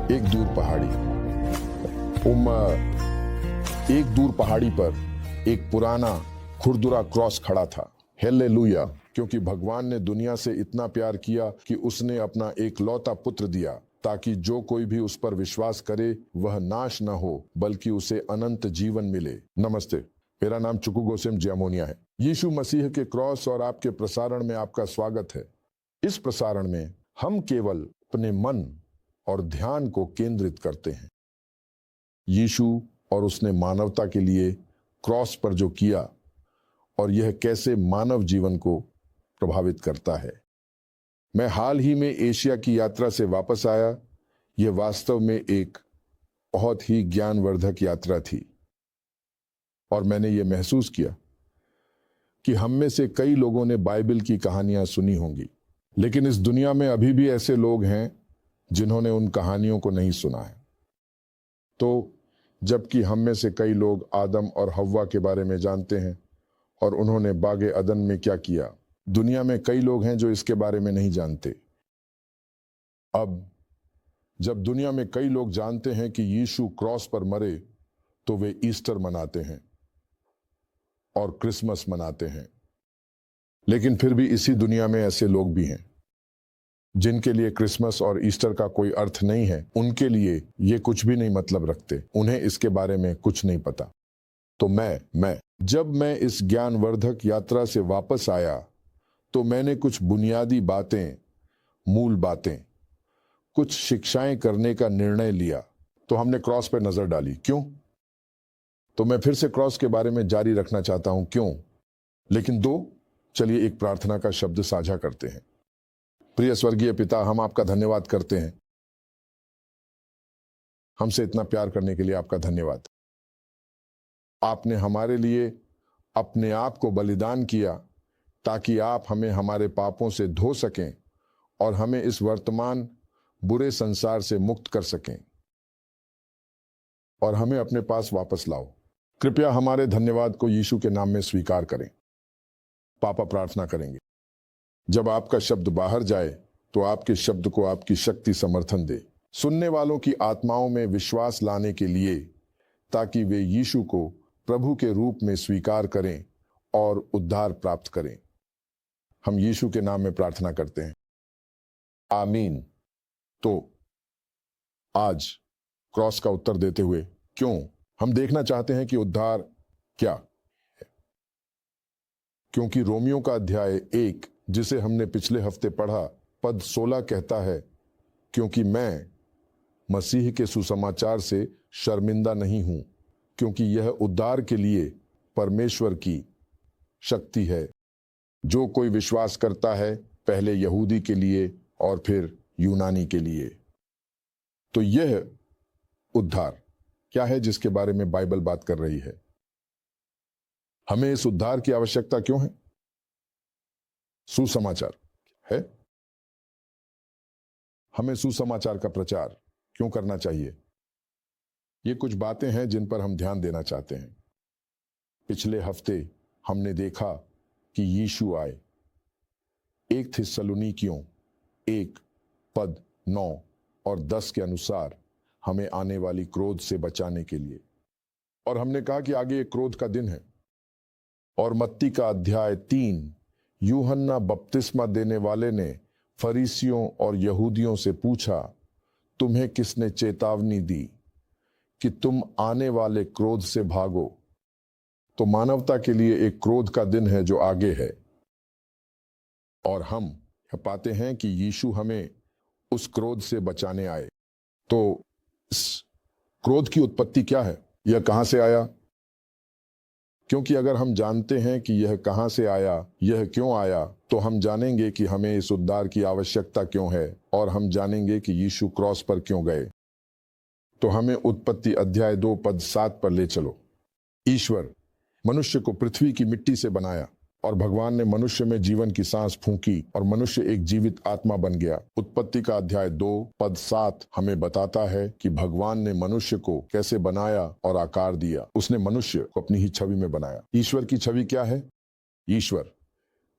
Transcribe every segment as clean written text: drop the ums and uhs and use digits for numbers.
एक दूर पहाड़ी एक दूर पहाड़ी पर एक पुराना खुरदुरा क्रॉस खड़ा था। हेलेलुया! क्योंकि भगवान ने दुनिया से इतना प्यार किया कि उसने अपना एकलौता पुत्र दिया, ताकि जो कोई भी उस पर विश्वास करे वह नाश न हो बल्कि उसे अनंत जीवन मिले। नमस्ते, मेरा नाम चुकू गोसेम जियामोनिया है। यीशु मसीह के क्रॉस और आपके प्रसारण में आपका स्वागत है। इस प्रसारण में हम केवल अपने मन और ध्यान को केंद्रित करते हैं। यीशु और उसने मानवता के लिए क्रॉस पर जो किया और यह कैसे मानव जीवन को प्रभावित करता है। मैं हाल ही में एशिया की यात्रा से वापस आया। यह वास्तव में एक बहुत ही ज्ञानवर्धक यात्रा थी और मैंने यह महसूस किया कि हम में से कई लोगों ने बाइबल की कहानियां सुनी होंगी, लेकिन इस दुनिया में अभी भी ऐसे लोग हैं जिन्होंने उन कहानियों को नहीं सुना है। तो जबकि हम में से कई लोग आदम और हव्वा के बारे में जानते हैं और उन्होंने बागे अदन में क्या किया, दुनिया में कई लोग हैं जो इसके बारे में नहीं जानते। अब जब दुनिया में कई लोग जानते हैं कि यीशु क्रॉस पर मरे, तो वे ईस्टर मनाते हैं और क्रिसमस मनाते हैं। लेकिन फिर भी इसी दुनिया में ऐसे लोग भी हैं जिनके लिए क्रिसमस और ईस्टर का कोई अर्थ नहीं है। उनके लिए ये कुछ भी नहीं मतलब रखते, उन्हें इसके बारे में कुछ नहीं पता। तो जब मैं इस ज्ञानवर्धक यात्रा से वापस आया तो मैंने कुछ बुनियादी बातें, मूल बातें, कुछ शिक्षाएं करने का निर्णय लिया। तो हमने क्रॉस पर नजर डाली। क्यों? तो मैं फिर से क्रॉस के बारे में जारी रखना चाहता हूं। क्यों? लेकिन चलिए एक प्रार्थना का शब्द साझा करते हैं। प्रिय स्वर्गीय पिता, हम आपका धन्यवाद करते हैं। हमसे इतना प्यार करने के लिए आपका धन्यवाद। आपने हमारे लिए अपने आप को बलिदान किया ताकि आप हमें हमारे पापों से धो सकें और हमें इस वर्तमान बुरे संसार से मुक्त कर सकें और हमें अपने पास वापस लाओ। कृपया हमारे धन्यवाद को यीशु के नाम में स्वीकार करें। पापा, प्रार्थना करेंगे जब आपका शब्द बाहर जाए तो आपके शब्द को आपकी शक्ति समर्थन दे, सुनने वालों की आत्माओं में विश्वास लाने के लिए, ताकि वे यीशु को प्रभु के रूप में स्वीकार करें और उद्धार प्राप्त करें। हम यीशु के नाम में प्रार्थना करते हैं, आमीन। तो आज क्रॉस का उत्तर देते हुए क्यों हम देखना चाहते हैं कि उद्धार क्या है। क्योंकि रोमियो का अध्याय 1, जिसे हमने पिछले हफ्ते पढ़ा, पद 16 कहता है, क्योंकि मैं मसीह के सुसमाचार से शर्मिंदा नहीं हूं, क्योंकि यह उद्धार के लिए परमेश्वर की शक्ति है। जो कोई विश्वास करता है, पहले यहूदी के लिए और फिर यूनानी के लिए। तो यह उद्धार क्या है जिसके बारे में बाइबल बात कर रही है? हमें इस उद्धार की आवश्यकता क्यों है? सुसमाचार है। हमें सुसमाचार का प्रचार क्यों करना चाहिए? ये कुछ बातें हैं जिन पर हम ध्यान देना चाहते हैं। पिछले हफ्ते हमने देखा कि यीशु आए। 1 थिस्सलुनीकियों 1 पद 9 और 10 के अनुसार हमें आने वाली क्रोध से बचाने के लिए। और हमने कहा कि आगे एक क्रोध का दिन है। और मत्ती का अध्याय 3, यूहन्ना बपतिस्मा देने वाले ने फरीसियों और यहूदियों से पूछा, तुम्हें किसने चेतावनी दी कि तुम आने वाले क्रोध से भागो? तो मानवता के लिए एक क्रोध का दिन है जो आगे है। और हम पाते हैं कि यीशु हमें उस क्रोध से बचाने आए। तो इस क्रोध की उत्पत्ति क्या है? यह कहां से आया? क्योंकि अगर हम जानते हैं कि यह कहां से आया, यह क्यों आया, तो हम जानेंगे कि हमें इस उद्धार की आवश्यकता क्यों है और हम जानेंगे कि यीशु क्रॉस पर क्यों गए। तो हमें उत्पत्ति अध्याय 2 पद 7 पर ले चलो। ईश्वर मनुष्य को पृथ्वी की मिट्टी से बनाया और भगवान ने मनुष्य में जीवन की सांस फूंकी और मनुष्य एक जीवित आत्मा बन गया। उत्पत्ति का अध्याय 2 पद 7 हमें बताता है कि भगवान ने मनुष्य को कैसे बनाया और आकार दिया। उसने मनुष्य को अपनी ही छवि में बनाया। ईश्वर की छवि क्या है? ईश्वर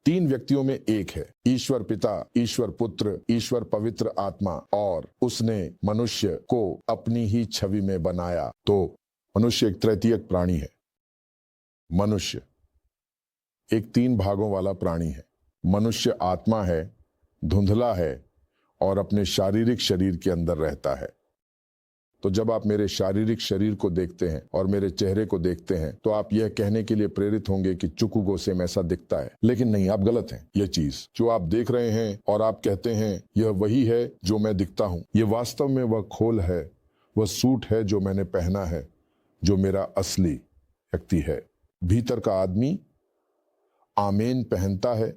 तीन व्यक्तियों में एक है, ईश्वर पिता, ईश्वर पुत्र, ईश्वर पवित्र आत्मा, और उसने मनुष्य को अपनी ही छवि में बनाया। तो मनुष्य एक तृतीयक प्राणी है। मनुष्य एक तीन भागों वाला प्राणी है। मनुष्य आत्मा है, धुंधला है और अपने शारीरिक शरीर के अंदर रहता है। तो जब आप मेरे शारीरिक शरीर को देखते हैं और मेरे चेहरे को देखते हैं तो आप यह कहने के लिए प्रेरित होंगे कि चुकू गोसेम ऐसा दिखता है, लेकिन नहीं, आप गलत हैं। यह चीज जो आप देख रहे हैं और आप कहते हैं यह वही है जो मैं दिखता हूं, ये वास्तव में वह खोल है, वह सूट है जो मैंने पहना है, जो मेरा असली व्यक्ति है। भीतर का आदमी आमेन पहनता है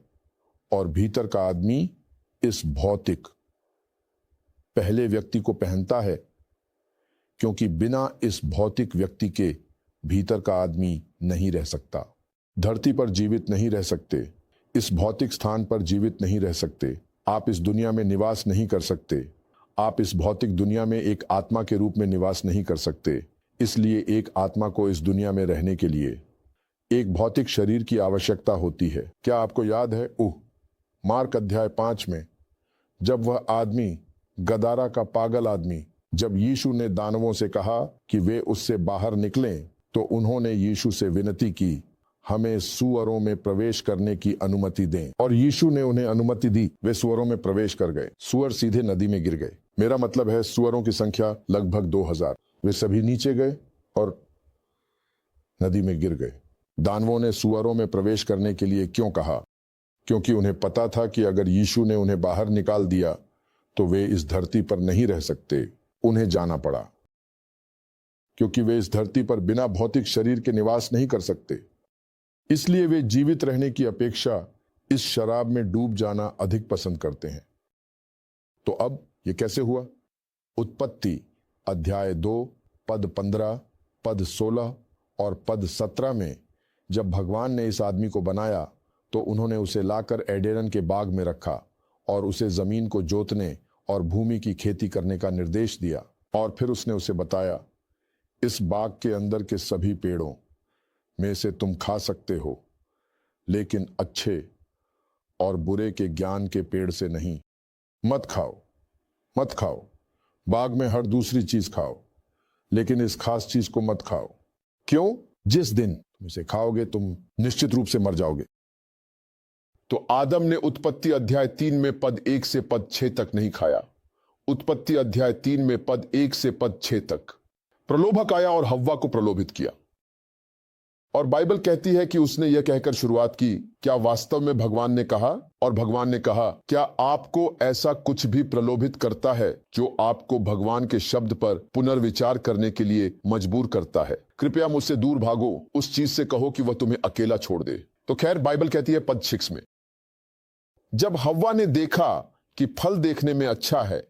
और भीतर का आदमी इस भौतिक पहले व्यक्ति को पहनता है, क्योंकि बिना इस भौतिक व्यक्ति के भीतर का आदमी नहीं रह सकता। धरती पर जीवित नहीं रह सकते, इस भौतिक स्थान पर जीवित नहीं रह सकते, आप इस दुनिया में निवास नहीं कर सकते, आप इस भौतिक दुनिया में एक आत्मा के रूप में निवास नहीं कर सकते। इसलिए एक आत्मा को इस दुनिया में रहने के लिए एक भौतिक शरीर की आवश्यकता होती है। क्या आपको याद है मार्क अध्याय 5 में जब वह आदमी, गदारा का पागल आदमी, जब यीशु ने दानवों से कहा कि वे उससे बाहर निकलें, तो उन्होंने यीशु से विनती की, हमें सुअरों में प्रवेश करने की अनुमति दें, और यीशु ने उन्हें अनुमति दी। वे सुअरों में प्रवेश कर गए। सुअर सीधे नदी में गिर गए। मेरा मतलब है सुअरों की संख्या लगभग 2000। वे सभी नीचे गए और नदी में गिर गए। दानवों ने सुअरों में प्रवेश करने के लिए क्यों कहा? क्योंकि उन्हें पता था कि अगर यीशु ने उन्हें बाहर निकाल दिया तो वे इस धरती पर नहीं रह सकते। उन्हें जाना पड़ा, क्योंकि वे इस धरती पर बिना भौतिक शरीर के निवास नहीं कर सकते। इसलिए वे जीवित रहने की अपेक्षा इस शराब में डूब जाना अधिक पसंद करते हैं। तो अब यह कैसे हुआ? उत्पत्ति अध्याय 2 पद 15, पद 16 और पद 17 में जब भगवान ने इस आदमी को बनाया तो उन्होंने उसे लाकर एडेन के बाग में रखा और उसे जमीन को जोतने और भूमि की खेती करने का निर्देश दिया। और फिर उसने उसे बताया, इस बाग के अंदर के सभी पेड़ों में से तुम खा सकते हो, लेकिन अच्छे और बुरे के ज्ञान के पेड़ से नहीं। मत खाओ, मत खाओ। बाग में हर दूसरी चीज खाओ, लेकिन इस खास चीज को मत खाओ। क्यों? जिस दिन तुम इसे खाओगे तुम निश्चित रूप से मर जाओगे। तो आदम ने उत्पत्ति अध्याय 3 में पद 1 से पद 6 तक नहीं खाया। उत्पत्ति अध्याय 3 में पद 1 से पद 6 तक प्रलोभक आया और हव्वा को प्रलोभित किया। और बाइबल कहती है कि उसने यह कहकर शुरुआत की, क्या वास्तव में भगवान ने कहा? और भगवान ने कहा, क्या आपको ऐसा कुछ भी प्रलोभित करता है जो आपको भगवान के शब्द पर पुनर्विचार करने के लिए मजबूर करता है? कृपया मुझसे दूर भागो, उस चीज से कहो कि वह तुम्हें अकेला छोड़ दे। तो खैर, बाइबल कहती है पद 6 में, जब हव्वा ने देखा कि फल देखने में अच्छा है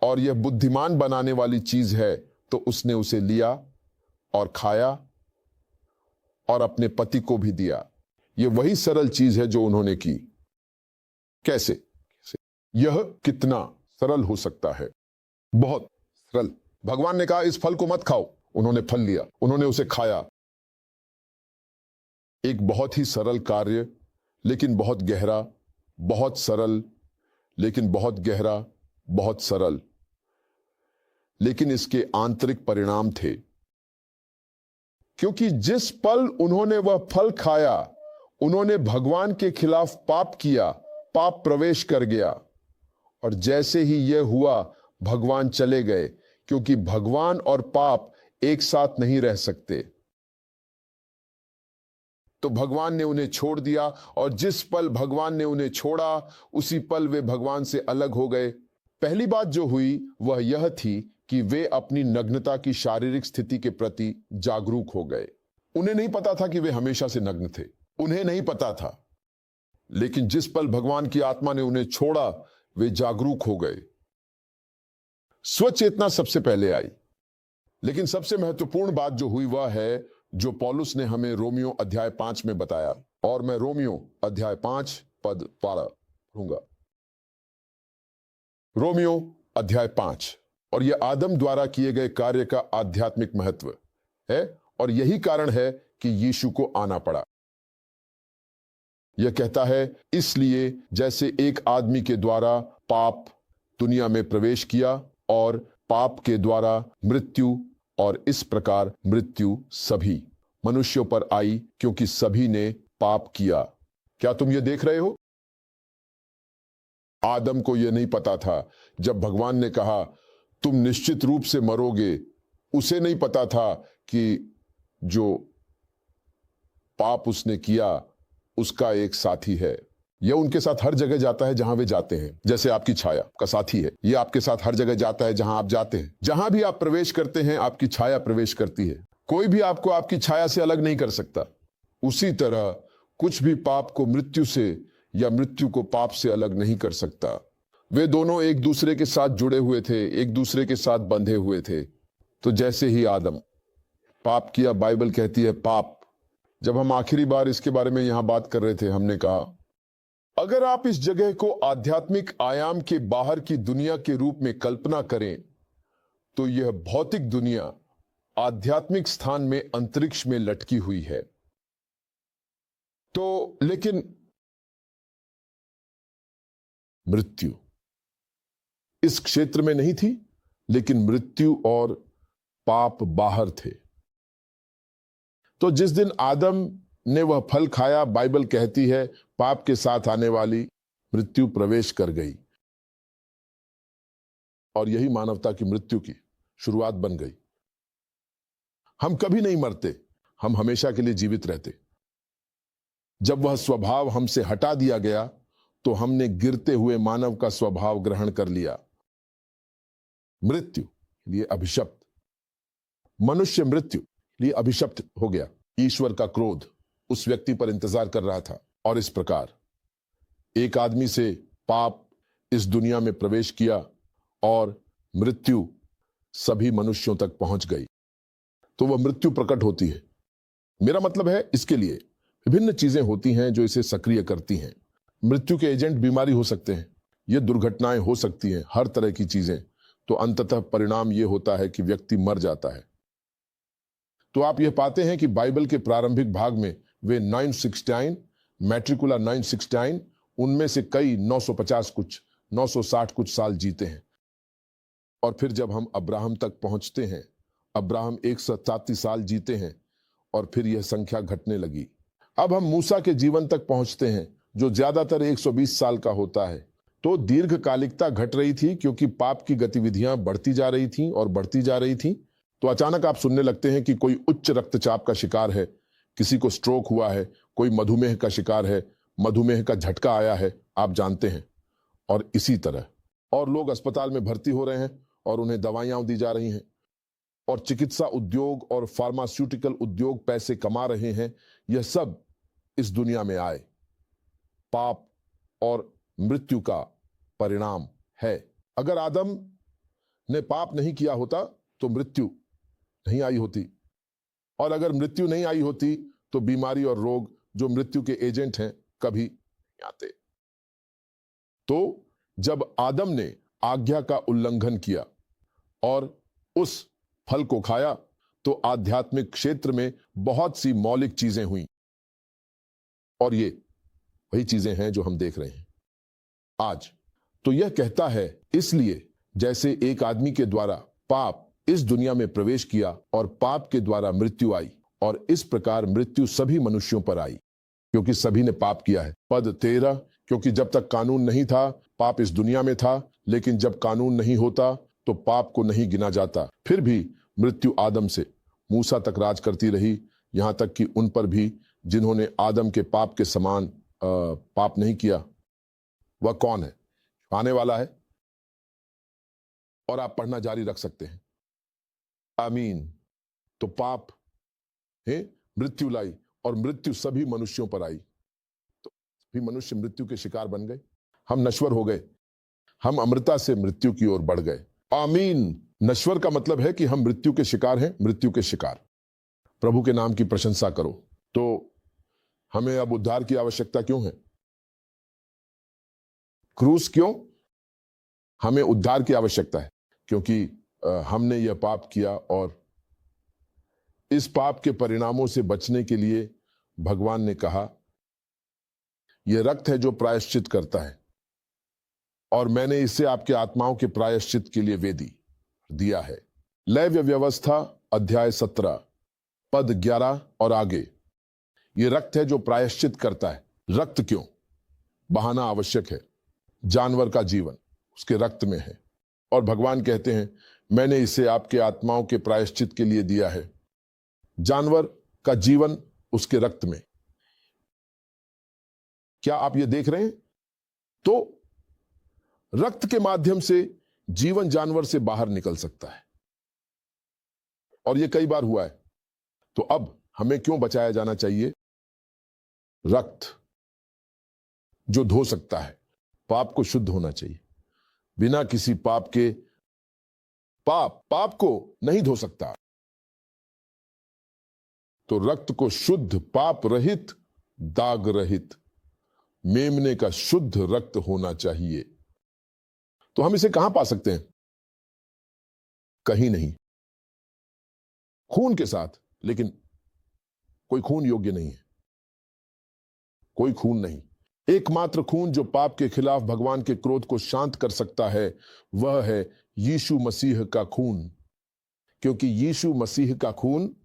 और यह बुद्धिमान बनाने वाली चीज है, तो उसने उसे लिया और खाया और अपने पति को भी दिया। यह वही सरल चीज है जो उन्होंने की। कैसे? यह कितना सरल हो सकता है? बहुत सरल। भगवान ने कहा इस फल को मत खाओ, उन्होंने फल लिया, उन्होंने उसे खाया। एक बहुत ही सरल कार्य, लेकिन बहुत गहरा, बहुत सरल लेकिन बहुत गहरा, बहुत सरल, लेकिन इसके आंतरिक परिणाम थे। क्योंकि जिस पल उन्होंने वह फल खाया, उन्होंने भगवान के खिलाफ पाप किया, पाप प्रवेश कर गया। और जैसे ही यह हुआ, भगवान चले गए, क्योंकि भगवान और पाप एक साथ नहीं रह सकते। तो भगवान ने उन्हें छोड़ दिया, और जिस पल भगवान ने उन्हें छोड़ा, उसी पल वे भगवान से अलग हो गए। पहली बात जो हुई वह यह थी कि वे अपनी नग्नता की शारीरिक स्थिति के प्रति जागरूक हो गए। उन्हें नहीं पता था कि वे हमेशा से नग्न थे, उन्हें नहीं पता था। लेकिन जिस पल भगवान की आत्मा ने उन्हें छोड़ा, वे जागरूक हो गए। स्वचेतना सबसे पहले आई। लेकिन सबसे महत्वपूर्ण बात जो हुई वह है जो पौलुस ने हमें रोमियो अध्याय 5 में बताया। और मैं रोमियो अध्याय 5 पद 12 पढ़ूंगा। रोमियो अध्याय 5। और यह आदम द्वारा किए गए कार्य का आध्यात्मिक महत्व है, और यही कारण है कि यीशु को आना पड़ा। यह कहता है, इसलिए जैसे एक आदमी के द्वारा पाप दुनिया में प्रवेश किया और पाप के द्वारा मृत्यु, और इस प्रकार मृत्यु सभी मनुष्यों पर आई क्योंकि सभी ने पाप किया। क्या तुम ये देख रहे हो? आदम को यह नहीं पता था जब भगवान ने कहा तुम निश्चित रूप से मरोगे, उसे नहीं पता था कि जो पाप उसने किया उसका एक साथी है। यह उनके साथ हर जगह जाता है जहां वे जाते हैं, जैसे आपकी छाया का साथी है। यह आपके साथ हर जगह जाता है जहां आप जाते हैं। जहां भी आप प्रवेश करते हैं आपकी छाया प्रवेश करती है। कोई भी आपको आपकी छाया से अलग नहीं कर सकता। उसी तरह कुछ भी पाप को मृत्यु से या मृत्यु को पाप से अलग नहीं कर सकता। वे दोनों एक दूसरे के साथ जुड़े हुए थे, एक दूसरे के साथ बंधे हुए थे। तो जैसे ही आदम पाप किया, बाइबल कहती है पाप। जब हम आखिरी बार इसके बारे में यहां बात कर रहे थे, हमने कहा अगर आप इस जगह को आध्यात्मिक आयाम के बाहर की दुनिया के रूप में कल्पना करें तो यह भौतिक दुनिया आध्यात्मिक स्थान में अंतरिक्ष में लटकी हुई है। तो लेकिन मृत्यु इस क्षेत्र में नहीं थी, लेकिन मृत्यु और पाप बाहर थे। तो जिस दिन आदम ने वह फल खाया, बाइबल कहती है पाप के साथ आने वाली मृत्यु प्रवेश कर गई और यही मानवता की मृत्यु की शुरुआत बन गई। हम कभी नहीं मरते, हम हमेशा के लिए जीवित रहते। जब वह स्वभाव हमसे हटा दिया गया तो हमने गिरते हुए मानव का स्वभाव ग्रहण कर लिया। मृत्यु लिए अभिशप्त, मनुष्य मृत्यु लिए अभिशप्त हो गया। ईश्वर का क्रोध उस व्यक्ति पर इंतजार कर रहा था और इस प्रकार एक आदमी से पाप इस दुनिया में प्रवेश किया और मृत्यु सभी मनुष्यों तक पहुंच गई। तो वह मृत्यु प्रकट होती है। मेरा मतलब है इसके लिए विभिन्न चीजें होती हैं जो इसे सक्रिय करती हैं। मृत्यु के एजेंट बीमारी हो सकते हैं, ये दुर्घटनाएं हो सकती हैं, हर तरह की चीजें। तो अंततः परिणाम यह होता है कि व्यक्ति मर जाता है। तो आप यह पाते हैं कि बाइबल के प्रारंभिक भाग में वे 969 मैट्रिकुला 969, उनमें से कई 950 कुछ 960 कुछ साल जीते हैं। और फिर जब हम अब्राहम तक पहुंचते हैं, अब्राहम 137 साल जीते हैं और फिर यह संख्या घटने लगी। अब हम मूसा के जीवन तक पहुंचते हैं जो ज्यादातर 120 साल का होता है। तो दीर्घकालिकता घट रही थी क्योंकि पाप की गतिविधियां बढ़ती जा रही थीं और बढ़ती जा रही थीं। तो अचानक आप सुनने लगते हैं कि कोई उच्च रक्तचाप का शिकार है, किसी को स्ट्रोक हुआ है, कोई मधुमेह का शिकार है, मधुमेह का झटका आया है, आप जानते हैं। और इसी तरह और लोग अस्पताल में भर्ती हो रहे हैं और उन्हें दवाइयां दी जा रही हैं और चिकित्सा उद्योग और फार्मास्यूटिकल उद्योग पैसे कमा रहे हैं। यह सब इस दुनिया में आए पाप और मृत्यु का परिणाम है। अगर आदम ने पाप नहीं किया होता तो मृत्यु नहीं आई होती, और अगर मृत्यु नहीं आई होती तो बीमारी और रोग जो मृत्यु के एजेंट हैं कभी नहीं आते। तो जब आदम ने आज्ञा का उल्लंघन किया और उस फल को खाया तो आध्यात्मिक क्षेत्र में बहुत सी मौलिक चीजें हुई, और ये वही चीजें हैं जो हम देख रहे हैं आज। तो यह कहता है, इसलिए जैसे एक आदमी के द्वारा पाप इस दुनिया में प्रवेश किया और पाप के द्वारा मृत्यु आई, और इस प्रकार मृत्यु सभी मनुष्यों पर आई क्योंकि सभी ने पाप किया है। पद 13, क्योंकि जब तक कानून नहीं था पाप इस दुनिया में था, लेकिन जब कानून नहीं होता तो पाप को नहीं गिना जाता। फिर भी मृत्यु आदम से मूसा तक राज करती रही, यहां तक कि उन पर भी जिन्होंने आदम के पाप के समान पाप नहीं किया। वह कौन है? आने वाला है। और आप पढ़ना जारी रख सकते हैं। आमीन। तो पाप है मृत्यु लाई और मृत्यु सभी मनुष्यों पर आई, तो भी मनुष्य मृत्यु के शिकार बन गए। हम नश्वर हो गए, हम अमृता से मृत्यु की ओर बढ़ गए। आमीन। नश्वर का मतलब है कि हम मृत्यु के शिकार हैं, मृत्यु के शिकार। प्रभु के नाम की प्रशंसा करो। तो हमें अब उद्धार की आवश्यकता क्यों है? क्रूस क्यों? हमें उद्धार की आवश्यकता है क्योंकि हमने यह पाप किया, और इस पाप के परिणामों से बचने के लिए भगवान ने कहा यह रक्त है जो प्रायश्चित करता है, और मैंने इसे आपके आत्माओं के प्रायश्चित के लिए वेदी दिया है। लेव्य व्यवस्था अध्याय 17 पद 11 और आगे। यह रक्त है जो प्रायश्चित करता है। रक्त क्यों? बहाना आवश्यक है। जानवर का जीवन उसके रक्त में है, और भगवान कहते हैं मैंने इसे आपके आत्माओं के प्रायश्चित के लिए दिया है। जानवर का जीवन उसके रक्त में। क्या आप ये देख रहे हैं? तो रक्त के माध्यम से जीवन जानवर से बाहर निकल सकता है, और यह कई बार हुआ है। तो अब हमें क्यों बचाया जाना चाहिए? रक्त जो धो सकता है, पाप को शुद्ध होना चाहिए। बिना किसी पाप के पाप को नहीं धो सकता। तो रक्त को शुद्ध, पाप रहित, दाग रहित, मेमने का शुद्ध रक्त होना चाहिए। तो हम इसे कहां पा सकते हैं? कहीं नहीं। खून के साथ, लेकिन कोई खून योग्य नहीं है। कोई खून नहीं। एकमात्र खून जो पाप के खिलाफ भगवान के क्रोध को शांत कर सकता है वह है यीशु मसीह का खून, क्योंकि यीशु मसीह का खून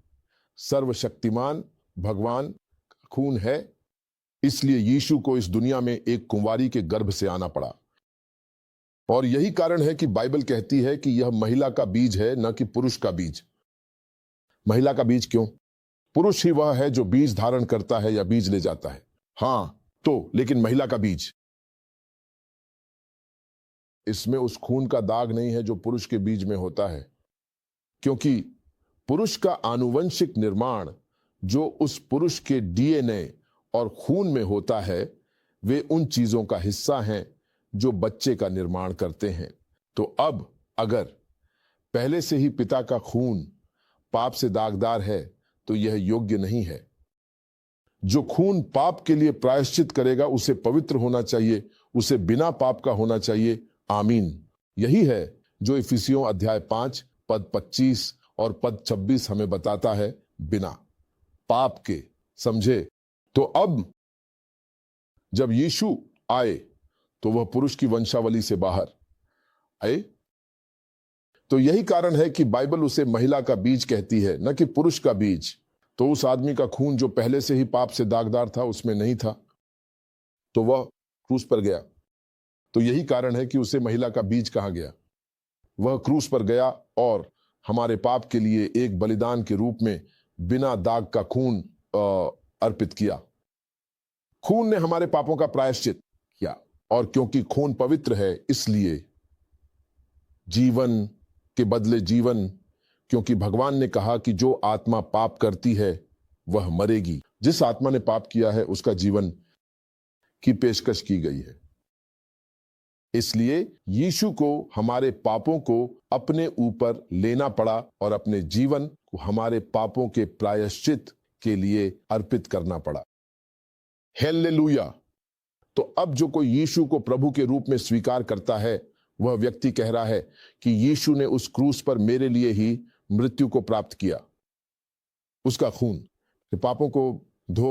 सर्वशक्तिमान भगवान का खून है। इसलिए यीशु को इस दुनिया में एक कुंवारी के गर्भ से आना पड़ा, और यही कारण है कि बाइबल कहती है कि यह महिला का बीज है, न कि पुरुष का बीज। महिला का बीज क्यों? पुरुष ही वह है जो बीज धारण करता है या बीज ले जाता है। हां, तो लेकिन महिला का बीज, इसमें उस खून का दाग नहीं है जो पुरुष के बीज में होता है, क्योंकि पुरुष का आनुवंशिक निर्माण जो उस पुरुष के डीएनए और खून में होता है, वे उन चीजों का हिस्सा हैं जो बच्चे का निर्माण करते हैं। तो अब अगर पहले से ही पिता का खून पाप से दागदार है तो यह योग्य नहीं है। जो खून पाप के लिए प्रायश्चित करेगा उसे पवित्र होना चाहिए, उसे बिना पाप का होना चाहिए। आमीन। यही है जो इफिसियों अध्याय 5 पद 25 और पद 26 हमें बताता है, बिना पाप के। समझे? तो अब जब यीशु आए तो वह पुरुष की वंशावली से बाहर आए। तो यही कारण है कि बाइबल उसे महिला का बीज कहती है, न कि पुरुष का बीज। तो उस आदमी का खून जो पहले से ही पाप से दागदार था उसमें नहीं था, तो वह क्रूस पर गया। तो यही कारण है कि उसे महिला का बीज कहा गया। वह क्रूस पर गया और हमारे पाप के लिए एक बलिदान के रूप में बिना दाग का खून अर्पित किया। खून ने हमारे पापों का प्रायश्चित किया, और क्योंकि खून पवित्र है इसलिए जीवन के बदले जीवन, क्योंकि भगवान ने कहा कि जो आत्मा पाप करती है वह मरेगी। जिस आत्मा ने पाप किया है उसका जीवन की पेशकश की गई है। इसलिए यीशु को हमारे पापों को अपने ऊपर लेना पड़ा और अपने जीवन को हमारे पापों के प्रायश्चित के लिए अर्पित करना पड़ा। हालेलुया। तो अब जो कोई यीशु को प्रभु के रूप में स्वीकार करता है, वह व्यक्ति कह रहा है कि यीशु ने उस क्रूस पर मेरे लिए ही मृत्यु को प्राप्त किया। उसका खून पापों को धो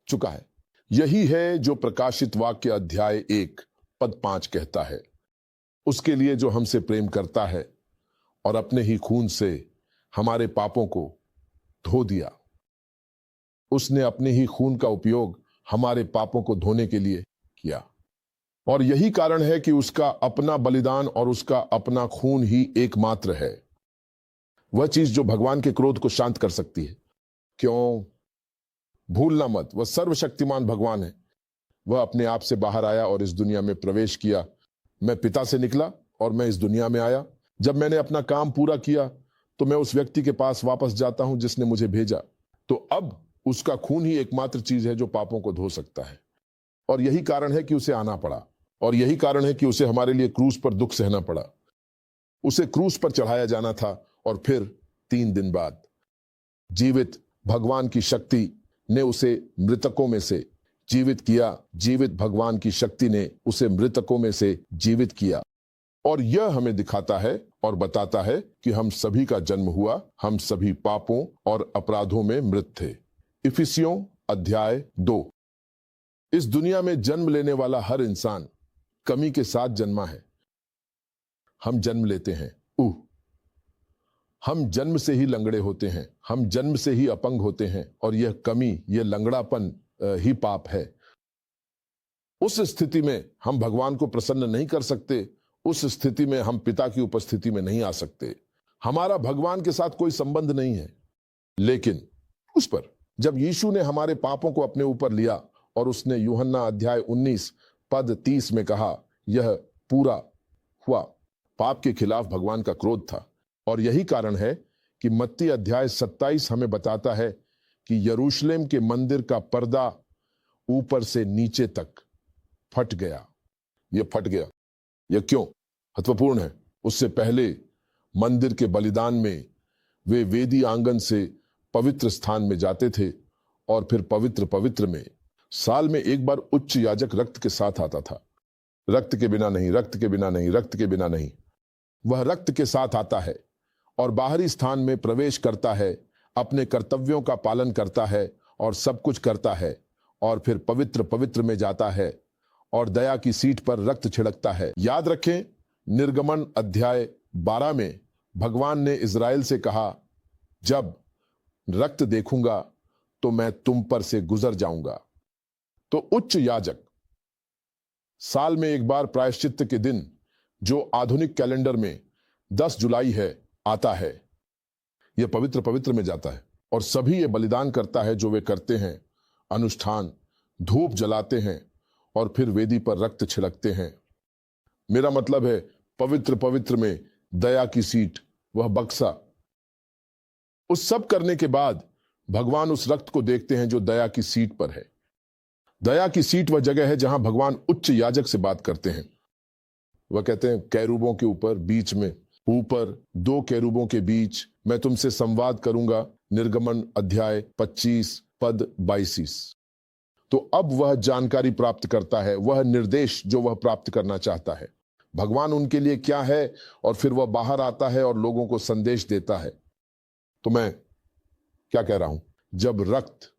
चुका है। यही है जो प्रकाशित वाक्य अध्याय 1 पद 5 कहता है। उसके लिए जो हमसे प्रेम करता है और अपने ही खून से हमारे पापों को धो दिया। उसने अपने ही खून का उपयोग हमारे पापों को धोने के लिए किया, और यही कारण है कि उसका अपना बलिदान और उसका अपना खून ही एकमात्र है, वह चीज जो भगवान के क्रोध को शांत कर सकती है। क्यों? भूलना मत, वह सर्वशक्तिमान भगवान है। वह अपने आप से बाहर आया और इस दुनिया में प्रवेश किया। मैं पिता से निकला और मैं इस दुनिया में आया। जब मैंने अपना काम पूरा किया तो मैं उस व्यक्ति के पास वापस जाता हूं जिसने मुझे भेजा। तो अब उसका खून ही एकमात्र चीज है जो पापों को धो सकता है, और यही कारण है कि उसे आना पड़ा, और यही कारण है कि उसे हमारे लिए क्रूस पर दुख सहना पड़ा। उसे क्रूस पर चढ़ाया जाना था, और फिर 3 दिन बाद जीवित भगवान की शक्ति ने उसे मृतकों में से जीवित किया। जीवित भगवान की शक्ति ने उसे मृतकों में से जीवित किया, और यह हमें दिखाता है और बताता है कि हम सभी का जन्म हुआ, हम सभी पापों और अपराधों में मृत थे। इफिसियों अध्याय 2। इस दुनिया में जन्म लेने वाला हर इंसान कमी के साथ जन्मा है। हम जन्म लेते हैं, हम जन्म से ही लंगड़े होते हैं, हम जन्म से ही अपंग होते हैं, और यह कमी, यह लंगड़ापन ही पाप है। उस स्थिति में हम भगवान को प्रसन्न नहीं कर सकते। उस स्थिति में हम पिता की उपस्थिति में नहीं आ सकते। हमारा भगवान के साथ कोई संबंध नहीं है। लेकिन उस पर जब यीशु ने हमारे पापों को अपने ऊपर लिया और उसने यूहन्ना अध्याय 19 पद 30 में कहा, यह पूरा हुआ। पाप के खिलाफ भगवान का क्रोध था, और यही कारण है कि मत्ती अध्याय 27 हमें बताता है कि यरूशलेम के मंदिर का पर्दा ऊपर से नीचे तक फट गया। यह फट गया, यह क्यों महत्वपूर्ण है? उससे पहले मंदिर के बलिदान में वे वेदी आंगन से पवित्र स्थान में जाते थे, और फिर पवित्र में साल में एक बार उच्च याजक रक्त के साथ आता था। रक्त के बिना नहीं, रक्त के बिना नहीं, रक्त के बिना नहीं। वह रक्त के साथ आता है और बाहरी स्थान में प्रवेश करता है, अपने कर्तव्यों का पालन करता है और सब कुछ करता है, और फिर पवित्र में जाता है और दया की सीट पर रक्त छिड़कता है। याद रखें, निर्गमन अध्याय 12 में भगवान ने इज़राइल से कहा, जब रक्त देखूंगा तो मैं तुम पर से गुजर जाऊंगा। तो उच्च याजक साल में एक बार प्रायश्चित के दिन, जो आधुनिक कैलेंडर में 10 जुलाई है, आता है। यह पवित्र में जाता है और सभी ये बलिदान करता है जो वे करते हैं, अनुष्ठान, धूप जलाते हैं और फिर वेदी पर रक्त छिड़कते हैं। मेरा मतलब है पवित्र में दया की सीट, वह बक्सा। उस सब करने के बाद भगवान उस रक्त को देखते हैं जो दया की सीट पर है। दया की सीट वह जगह है जहां भगवान उच्च याजक से बात करते हैं। वह कहते हैं, कैरूबों के ऊपर, बीच में, ऊपर 2 कैरूबों के बीच मैं तुमसे संवाद करूंगा। निर्गमन अध्याय 25 पद 22। तो अब वह जानकारी प्राप्त करता है, वह निर्देश जो वह प्राप्त करना चाहता है, भगवान उनके लिए क्या है, और फिर वह बाहर आता है और लोगों को संदेश देता है। तो मैं क्या कह रहा हूं? जब रक्त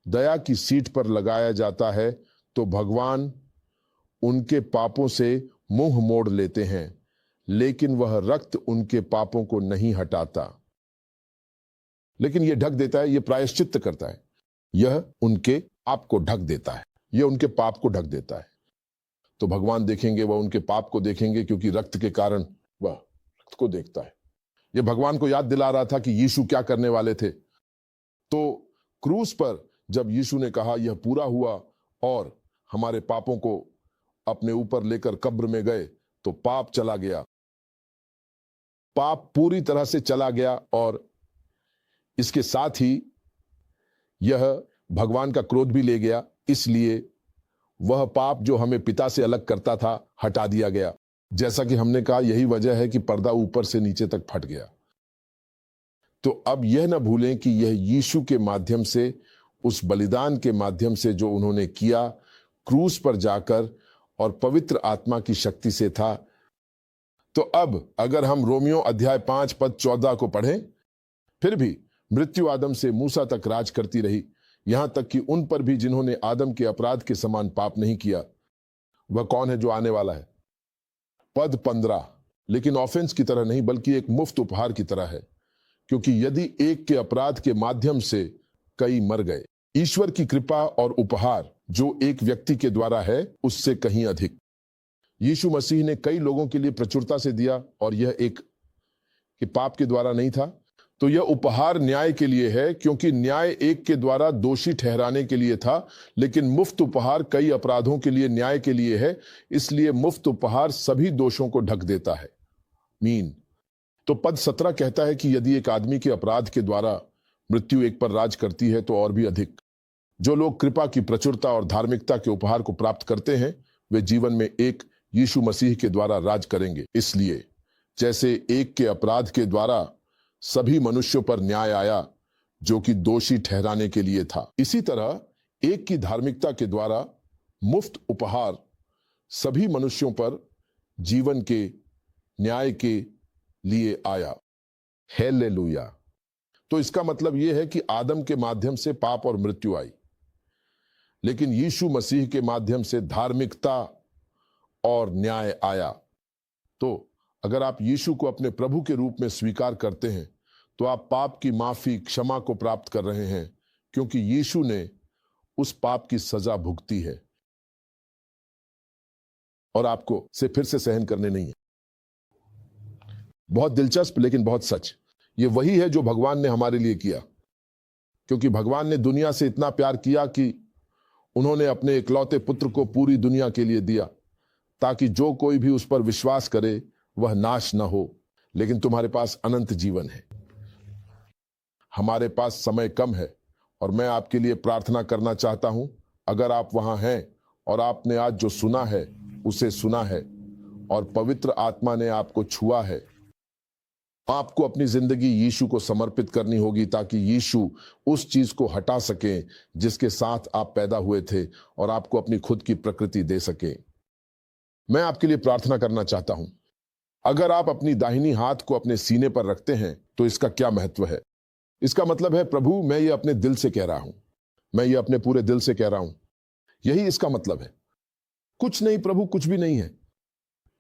दया की सीट पर लगाया जाता है तो भगवान उनके पापों से मुंह मोड़ लेते हैं, लेकिन वह रक्त उनके पापों को नहीं हटाता, लेकिन यह ढक देता है, यह प्रायश्चित करता है, यह उनके पाप को ढक देता है, यह उनके पाप को ढक देता है। तो भगवान देखेंगे, वह उनके पाप को देखेंगे, क्योंकि रक्त के कारण वह रक्त को देखता है। यह भगवान को याद दिला रहा था कि यीशु क्या करने वाले थे। तो क्रूस पर जब यीशु ने कहा यह पूरा हुआ और हमारे पापों को अपने ऊपर लेकर कब्र में गए, तो पाप चला गया, पाप पूरी तरह से चला गया, और इसके साथ ही यह भगवान का क्रोध भी ले गया। इसलिए वह पाप जो हमें पिता से अलग करता था, हटा दिया गया। जैसा कि हमने कहा, यही वजह है कि पर्दा ऊपर से नीचे तक फट गया। तो अब यह ना भूलें कि यह यीशु के माध्यम से, उस बलिदान के माध्यम से जो उन्होंने किया क्रूस पर जाकर, और पवित्र आत्मा की शक्ति से था। तो अब अगर हम रोमियो अध्याय 5 पद 14 को पढ़ें, फिर भी मृत्यु आदम से मूसा तक राज करती रही, यहां तक कि उन पर भी जिन्होंने आदम के अपराध के समान पाप नहीं किया। वह कौन है जो आने वाला है? पद 15, लेकिन ऑफेंस की तरह नहीं, बल्कि एक मुफ्त उपहार की तरह है, क्योंकि यदि एक के अपराध के माध्यम से कई मर गए, ईश्वर की कृपा और उपहार जो एक व्यक्ति के द्वारा है, उससे कहीं अधिक यीशु मसीह ने कई लोगों के लिए प्रचुरता से दिया, और यह एक कि पाप के द्वारा नहीं था। तो यह उपहार न्याय के लिए है, क्योंकि न्याय एक के द्वारा दोषी ठहराने के लिए था, लेकिन मुफ्त उपहार कई अपराधों के लिए न्याय के लिए है। इसलिए मुफ्त उपहार सभी दोषों को ढक देता है। मीन तो पद 17 कहता है कि यदि एक आदमी के अपराध के द्वारा मृत्यु एक पर राज करती है, तो और भी अधिक जो लोग कृपा की प्रचुरता और धार्मिकता के उपहार को प्राप्त करते हैं, वे जीवन में एक यीशु मसीह के द्वारा राज करेंगे। इसलिए जैसे एक के अपराध के द्वारा सभी मनुष्यों पर न्याय आया, जो कि दोषी ठहराने के लिए था, इसी तरह एक की धार्मिकता के द्वारा मुफ्त उपहार सभी मनुष्यों पर जीवन के न्याय के लिए आया। हालेलुया। तो इसका मतलब यह है कि आदम के माध्यम से पाप और मृत्यु आई, लेकिन यीशु मसीह के माध्यम से धार्मिकता और न्याय आया। तो अगर आप यीशु को अपने प्रभु के रूप में स्वीकार करते हैं तो आप पाप की माफी, क्षमा को प्राप्त कर रहे हैं, क्योंकि यीशु ने उस पाप की सजा भुगती है और आपको से फिर से सहन करने नहीं है। बहुत दिलचस्प लेकिन बहुत सच। ये वही है जो भगवान ने हमारे लिए किया, क्योंकि भगवान ने दुनिया से इतना प्यार किया कि उन्होंने अपने इकलौते पुत्र को पूरी दुनिया के लिए दिया, ताकि जो कोई भी उस पर विश्वास करे वह नाश न हो, लेकिन तुम्हारे पास अनंत जीवन है। हमारे पास समय कम है और मैं आपके लिए प्रार्थना करना चाहता हूं, अगर आप वहां हैं और आपने आज जो सुना है उसे सुना है और पवित्र आत्मा ने आपको छुआ है, आपको अपनी जिंदगी यीशु को समर्पित करनी होगी, ताकि यीशु उस चीज को हटा सके जिसके साथ आप पैदा हुए थे और आपको अपनी खुद की प्रकृति दे सके। मैं आपके लिए प्रार्थना करना चाहता हूं। अगर आप अपनी दाहिनी हाथ को अपने सीने पर रखते हैं तो इसका क्या महत्व है? इसका मतलब है, प्रभु मैं ये अपने दिल से कह रहा हूं, मैं ये अपने पूरे दिल से कह रहा हूं। यही इसका मतलब है। कुछ नहीं प्रभु, कुछ भी नहीं है।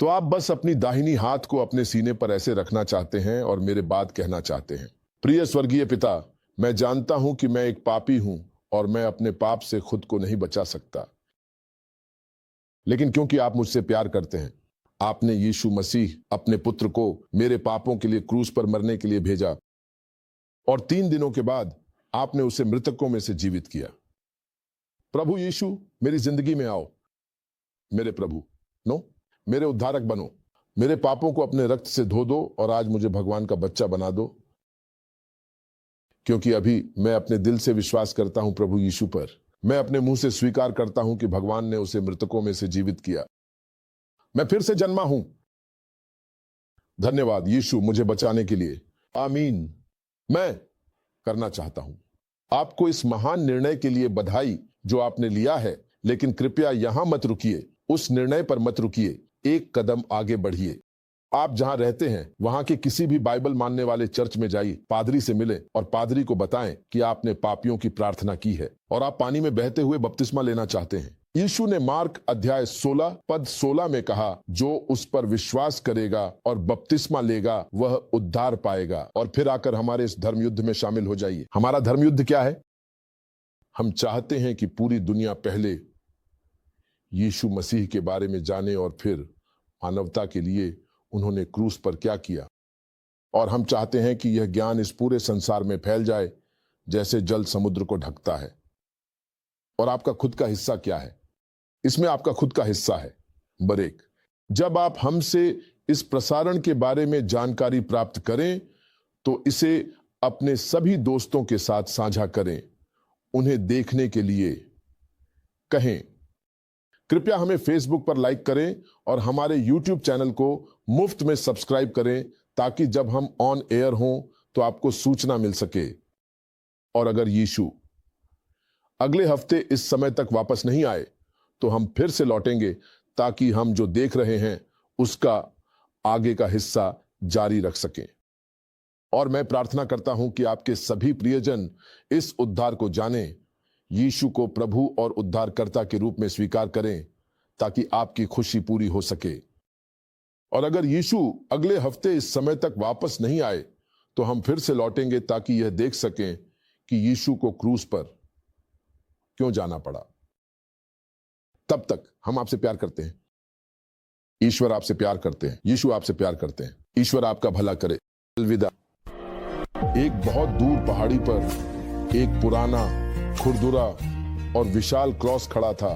तो आप बस अपनी दाहिनी हाथ को अपने सीने पर ऐसे रखना चाहते हैं और मेरे बाद कहना चाहते हैं, प्रिय स्वर्गीय पिता, मैं जानता हूं कि मैं एक पापी हूं और मैं अपने पाप से खुद को नहीं बचा सकता, लेकिन क्योंकि आप मुझसे प्यार करते हैं, आपने यीशु मसीह अपने पुत्र को मेरे पापों के लिए क्रूस पर मरने के लिए भेजा और 3 दिनों के बाद आपने उसे मृतकों में से जीवित किया। प्रभु यीशु, मेरी जिंदगी में आओ, मेरे प्रभु, मेरे उद्धारक बनो, मेरे पापों को अपने रक्त से धो दो और आज मुझे भगवान का बच्चा बना दो, क्योंकि अभी मैं अपने दिल से विश्वास करता हूं प्रभु यीशु पर, मैं अपने मुंह से स्वीकार करता हूं कि भगवान ने उसे मृतकों में से जीवित किया, मैं फिर से जन्मा हूं। धन्यवाद यीशु मुझे बचाने के लिए, आमीन। मैं करना चाहता हूं। आपको इस महान निर्णय के लिए बधाई जो आपने लिया है, लेकिन कृपया यहां मत रुकिए, उस निर्णय पर मत रुकिए, एक कदम आगे बढ़िए। आप जहां रहते हैं वहां के किसी भी बाइबल मानने वाले चर्च में जाइए, पादरी से मिलें और पादरी को बताएं कि आपने पापियों की प्रार्थना की है और आप पानी में बहते हुए बपतिस्मा लेना चाहते हैं। यीशु ने मार्क अध्याय 16 पद 16 में कहा, जो उस पर विश्वास करेगा और बपतिस्मा लेगा वह उद्धार पाएगा। और फिर आकर हमारे इस धर्मयुद्ध में शामिल हो जाइए। हमारा धर्मयुद्ध क्या है? हम चाहते हैं कि पूरी दुनिया पहले यीशु मसीह के बारे में जाने और फिर मानवता के लिए उन्होंने क्रूस पर क्या किया। और हम चाहते हैं कि यह ज्ञान इस पूरे संसार में फैल जाए जैसे जल समुद्र को ढकता है। और आपका खुद का हिस्सा क्या है? इसमें आपका खुद का हिस्सा है ब्रेक। जब आप हमसे इस प्रसारण के बारे में जानकारी प्राप्त करें तो इसे अपने सभी दोस्तों के साथ साझा करें, उन्हें देखने के लिए कहें। कृपया हमें फेसबुक पर लाइक करें और हमारे यूट्यूब चैनल को मुफ्त में सब्सक्राइब करें, ताकि जब हम ऑन एयर हों तो आपको सूचना मिल सके। और अगर यीशु अगले हफ्ते इस समय तक वापस नहीं आए तो हम फिर से लौटेंगे, ताकि हम जो देख रहे हैं उसका आगे का हिस्सा जारी रख सकें। और मैं प्रार्थना करता हूं कि आपके सभी प्रियजन इस उद्धार को जानें, यीशु को प्रभु और उद्धारकर्ता के रूप में स्वीकार करें, ताकि आपकी खुशी पूरी हो सके। और अगर यीशु अगले हफ्ते इस समय तक वापस नहीं आए तो हम फिर से लौटेंगे, ताकि यह देख सकें कि यीशु को क्रूस पर क्यों जाना पड़ा। तब तक हम आपसे प्यार करते हैं, ईश्वर आपसे प्यार करते हैं, यीशु आपसे प्यार करते हैं। ईश्वर आपका भला करे। अलविदा। एक बहुत दूर पहाड़ी पर एक पुराना, खुरदुरा और विशाल क्रॉस खड़ा था।